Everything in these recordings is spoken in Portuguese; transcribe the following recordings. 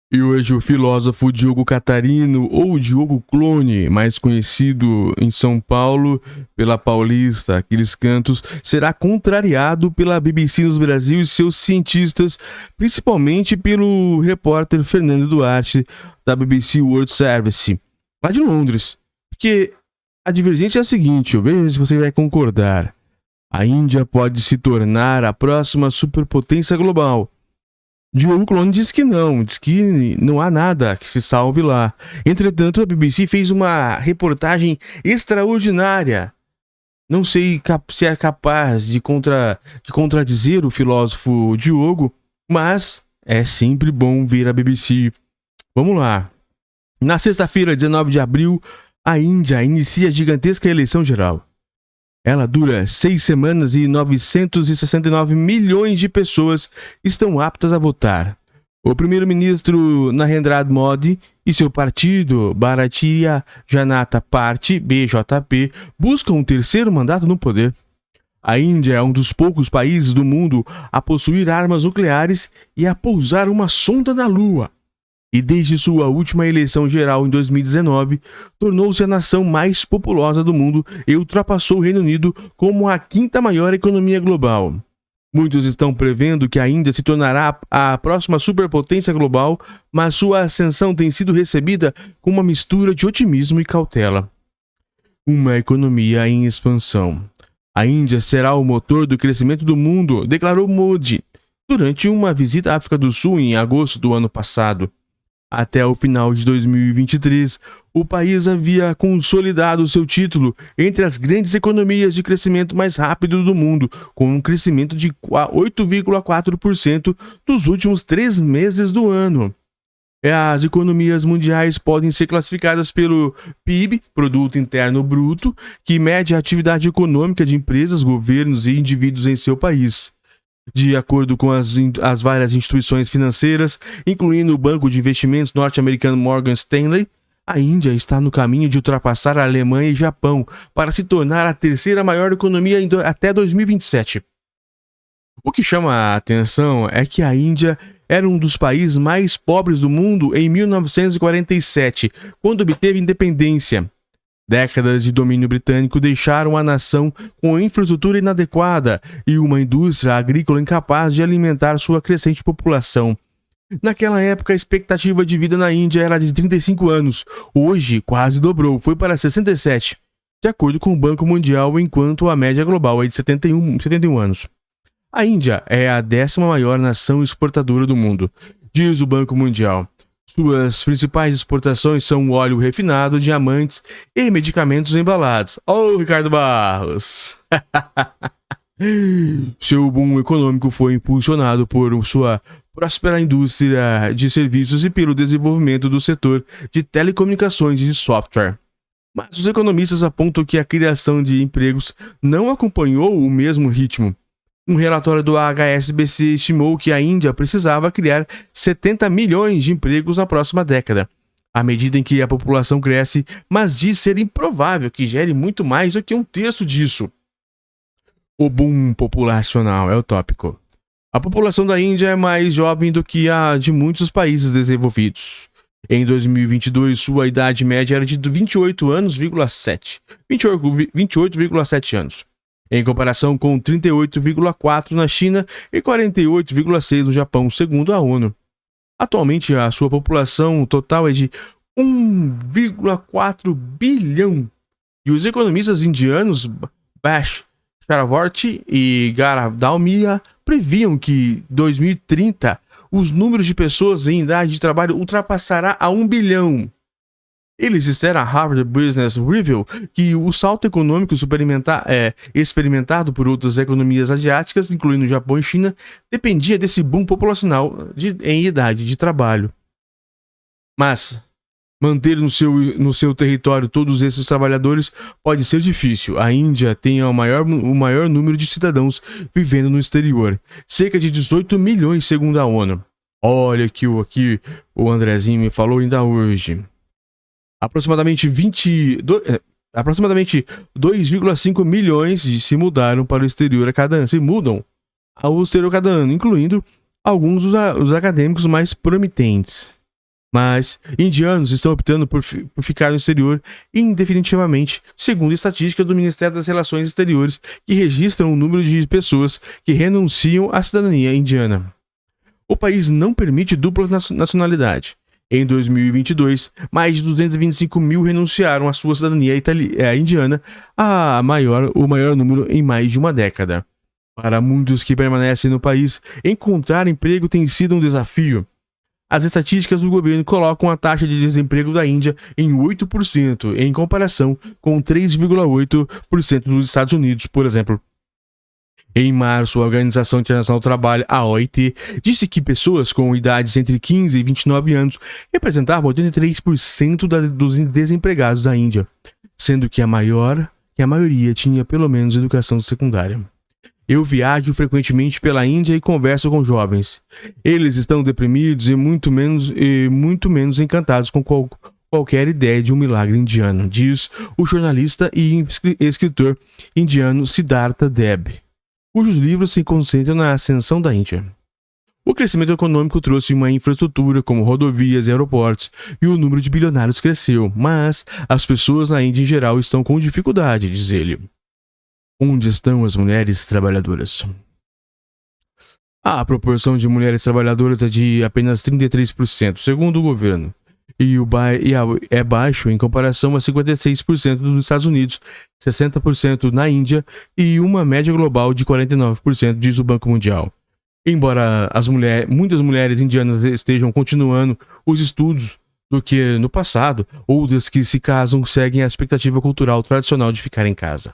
E hoje o filósofo Diogo Catarino, ou Diogo Clone, mais conhecido em São Paulo pela Paulista, aqueles cantos, será contrariado pela BBC no Brasil e seus cientistas, principalmente pelo repórter Fernando Duarte, da BBC World Service, lá de Londres. Porque a divergência é a seguinte, eu vejo se você vai concordar. A Índia pode se tornar a próxima superpotência global. Diogo Clone diz que não há nada que se salve lá. Entretanto, a BBC fez uma reportagem extraordinária. Não sei se é capaz de contradizer o filósofo Diogo, mas é sempre bom ver a BBC. Vamos lá. Na sexta-feira, 19 de abril, a Índia inicia a gigantesca eleição geral. Ela dura 6 semanas e 969 milhões de pessoas estão aptas a votar. O primeiro-ministro Narendra Modi e seu partido Bharatiya Janata Party, BJP, buscam um terceiro mandato no poder. A Índia é um dos poucos países do mundo a possuir armas nucleares e a pousar uma sonda na Lua. E desde sua última eleição geral em 2019, tornou-se a nação mais populosa do mundo e ultrapassou o Reino Unido como a quinta maior economia global. Muitos estão prevendo que a Índia se tornará a próxima superpotência global, mas sua ascensão tem sido recebida com uma mistura de otimismo e cautela. Uma economia em expansão. A Índia será o motor do crescimento do mundo, declarou Modi, durante uma visita à África do Sul em agosto do ano passado. Até o final de 2023, o país havia consolidado seu título entre as grandes economias de crescimento mais rápido do mundo, com um crescimento de 8,4% nos últimos 3 meses do ano. As economias mundiais podem ser classificadas pelo PIB, Produto Interno Bruto, que mede a atividade econômica de empresas, governos e indivíduos em seu país. De acordo com as várias instituições financeiras, incluindo o banco de investimentos norte-americano Morgan Stanley, a Índia está no caminho de ultrapassar a Alemanha e Japão para se tornar a terceira maior economia até 2027. O que chama a atenção é que a Índia era um dos países mais pobres do mundo em 1947, quando obteve independência. Décadas de domínio britânico deixaram a nação com infraestrutura inadequada e uma indústria agrícola incapaz de alimentar sua crescente população. Naquela época, a expectativa de vida na Índia era de 35 anos. Hoje, quase dobrou, foi para 67, de acordo com o Banco Mundial, enquanto a média global é de 71 anos. A Índia é a 10ª maior nação exportadora do mundo, diz o Banco Mundial. Suas principais exportações são óleo refinado, diamantes e medicamentos embalados. Ricardo Barros! Seu boom econômico foi impulsionado por sua próspera indústria de serviços e pelo desenvolvimento do setor de telecomunicações e de software. Mas os economistas apontam que a criação de empregos não acompanhou o mesmo ritmo. Um relatório do HSBC estimou que a Índia precisava criar 70 milhões de empregos na próxima década, à medida em que a população cresce, mas diz ser improvável que gere muito mais do que 1/3 disso. O boom populacional é o tópico. A população da Índia é mais jovem do que a de muitos países desenvolvidos. Em 2022, sua idade média era de 28,7 anos. Em comparação com 38,4 na China e 48,6 no Japão, segundo a ONU. Atualmente, a sua população total é de 1,4 bilhão. E os economistas indianos Bash Chakravorty e Gaurav Dalmia previam que, em 2030, os números de pessoas em idade de trabalho ultrapassará a 1 bilhão. Eles disseram a Harvard Business Review que o salto econômico experimentado por outras economias asiáticas, incluindo Japão e China, dependia desse boom populacional em idade de trabalho. Mas manter no seu território todos esses trabalhadores pode ser difícil. A Índia tem o maior número de cidadãos vivendo no exterior, cerca de 18 milhões segundo a ONU. Olha que aqui o Andrezinho me falou ainda hoje. Aproximadamente 2,5 milhões se mudaram para o exterior a cada ano. Se mudam ao exterior cada ano, incluindo alguns dos acadêmicos mais promitentes. Mas indianos estão optando por ficar no exterior indefinitivamente, segundo estatísticas do Ministério das Relações Exteriores, que registram o número de pessoas que renunciam à cidadania indiana. O país não permite dupla nacionalidade. Em 2022, mais de 225 mil renunciaram à sua cidadania indiana, o maior número em mais de uma década. Para muitos que permanecem no país, encontrar emprego tem sido um desafio. As estatísticas do governo colocam a taxa de desemprego da Índia em 8%, em comparação com 3,8% dos Estados Unidos, por exemplo. Em março, a Organização Internacional do Trabalho, a OIT, disse que pessoas com idades entre 15 e 29 anos representavam 83% dos desempregados da Índia, sendo que a maioria tinha pelo menos educação secundária. Eu viajo frequentemente pela Índia e converso com jovens. Eles estão deprimidos e muito menos encantados com qualquer ideia de um milagre indiano, diz o jornalista e escritor indiano Siddhartha Deb, cujos livros se concentram na ascensão da Índia. O crescimento econômico trouxe uma infraestrutura como rodovias e aeroportos, e o número de bilionários cresceu, mas as pessoas na Índia em geral estão com dificuldade, diz ele. Onde estão as mulheres trabalhadoras? A proporção de mulheres trabalhadoras é de apenas 33%, segundo o governo, é baixo em comparação a 56% dos Estados Unidos, 60% na Índia e uma média global de 49%, diz o Banco Mundial. Embora muitas mulheres indianas estejam continuando os estudos do que no passado, outras que se casam seguem a expectativa cultural tradicional de ficar em casa.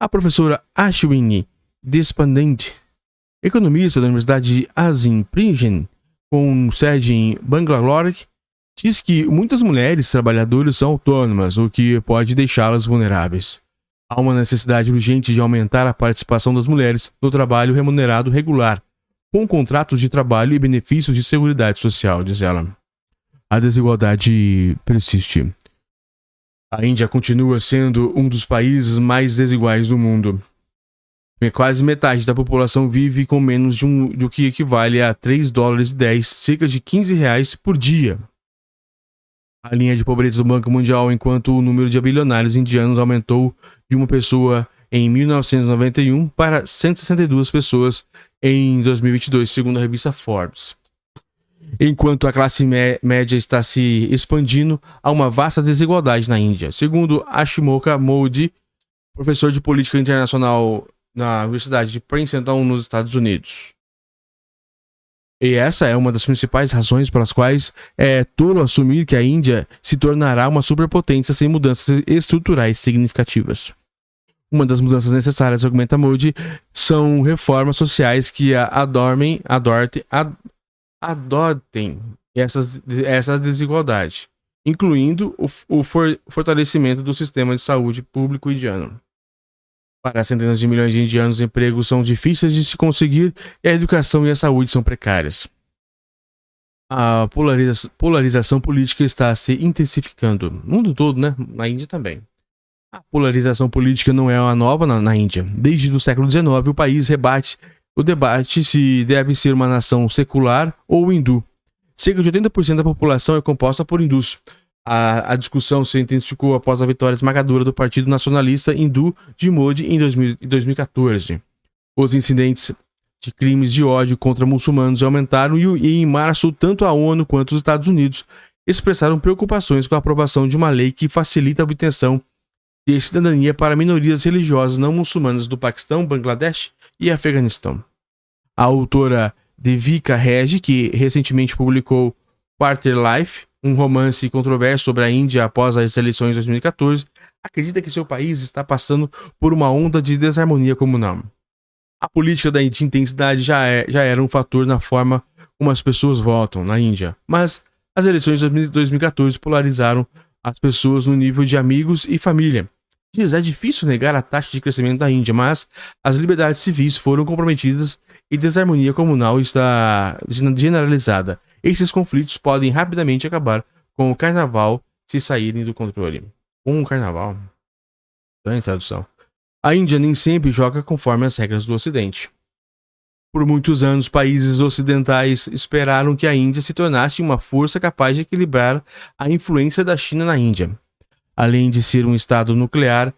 A professora Ashwini Deshpande, economista da Universidade de Azim Prison, com sede em Bangalore, diz que muitas mulheres trabalhadoras são autônomas, o que pode deixá-las vulneráveis. Há uma necessidade urgente de aumentar a participação das mulheres no trabalho remunerado regular, com contratos de trabalho e benefícios de seguridade social, diz ela. A desigualdade persiste. A Índia continua sendo um dos países mais desiguais do mundo. Quase metade da população vive com menos do que equivale a $3,10, cerca de R$15 por dia. A linha de pobreza do Banco Mundial, enquanto o número de bilionários indianos aumentou de uma pessoa em 1991 para 162 pessoas em 2022, segundo a revista Forbes. Enquanto a classe média está se expandindo, há uma vasta desigualdade na Índia, segundo Ashmoka Modi, professor de política internacional na Universidade de Princeton, nos Estados Unidos. E essa é uma das principais razões pelas quais é tolo assumir que a Índia se tornará uma superpotência sem mudanças estruturais significativas. Uma das mudanças necessárias, argumenta Modi, são reformas sociais que adotem essas desigualdades, incluindo o fortalecimento do sistema de saúde público indiano. Para centenas de milhões de indianos, empregos são difíceis de se conseguir e a educação e a saúde são precárias. A polarização política está se intensificando no mundo todo, né? Na Índia também. A polarização política não é uma nova na Índia. Desde o século XIX, o país o debate se deve ser uma nação secular ou hindu. Cerca de 80% da população é composta por hindus. A discussão se intensificou após a vitória esmagadora do Partido Nacionalista Hindu de Modi em 2014. Os incidentes de crimes de ódio contra muçulmanos aumentaram e em março tanto a ONU quanto os Estados Unidos expressaram preocupações com a aprovação de uma lei que facilita a obtenção de cidadania para minorias religiosas não muçulmanas do Paquistão, Bangladesh e Afeganistão. A autora Devika Regi, que recentemente publicou Quarter Life, um romance controverso sobre a Índia após as eleições de 2014, acredita que seu país está passando por uma onda de desarmonia comunal. A política da intensidade já era um fator na forma como as pessoas votam na Índia, mas as eleições de 2014 polarizaram as pessoas no nível de amigos e família. É difícil negar a taxa de crescimento da Índia, mas as liberdades civis foram comprometidas e desarmonia comunal está generalizada. Esses conflitos podem rapidamente acabar com o carnaval se saírem do controle. Um carnaval? Estranha tradução. A Índia nem sempre joga conforme as regras do Ocidente. Por muitos anos, países ocidentais esperaram que a Índia se tornasse uma força capaz de equilibrar a influência da China na Índia. Além de ser um estado nuclear,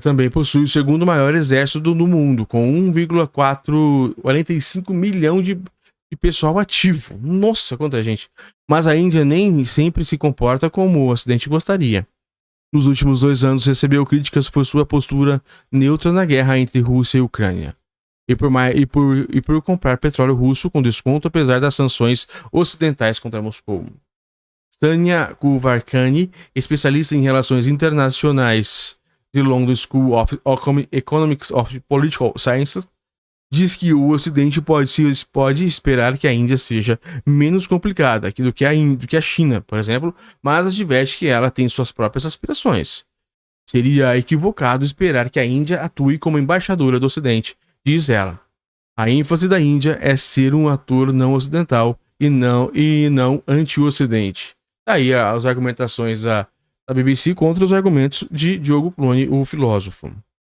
também possui o segundo maior exército do mundo, com 1,45 milhão de pessoal ativo. Nossa, quanta gente! Mas a Índia nem sempre se comporta como o Ocidente gostaria. Nos últimos 2 anos, recebeu críticas por sua postura neutra na guerra entre Rússia e Ucrânia. E por comprar petróleo russo com desconto, apesar das sanções ocidentais contra Moscou. Sania Kuvarkani, especialista em relações internacionais de London School of Economics of Political Sciences, diz que o Ocidente pode esperar que a Índia seja menos complicada do que a China, por exemplo, mas adverte que ela tem suas próprias aspirações. Seria equivocado esperar que a Índia atue como embaixadora do Ocidente, diz ela. A ênfase da Índia é ser um ator não ocidental e não anti-ocidente. Daí as argumentações da BBC contra os argumentos de Diogo Clooney, o filósofo.